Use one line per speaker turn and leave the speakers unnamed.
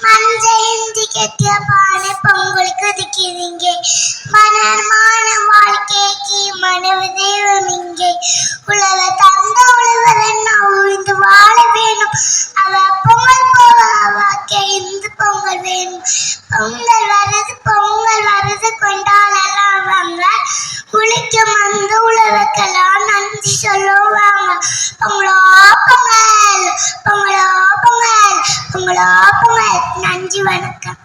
மஞ்சேந்தி கெட்டிய பானை பொங்கலுக்கு திக்கிறீங்க மனமான வாழ்க்கைக்கு மனைவி தெய்வம் இங்கே உலக தந்த உழவதன் உழுந்து வாழ வேணும் அவ பொங்கல் போவ அவாக்க இந்து பொங்கல் வேணும் பொங்கல் வருது கொண்டாடலாம் வாங்க குளிக்கும் அந்த உழவுக்கெல்லாம் நன்றி சொல்லுவாங்க பொங்கலோ பொங்கல் பொங்கலோ பொங்கல் பொங்கலோ பொங்கல் நன்றி வணக்கம்.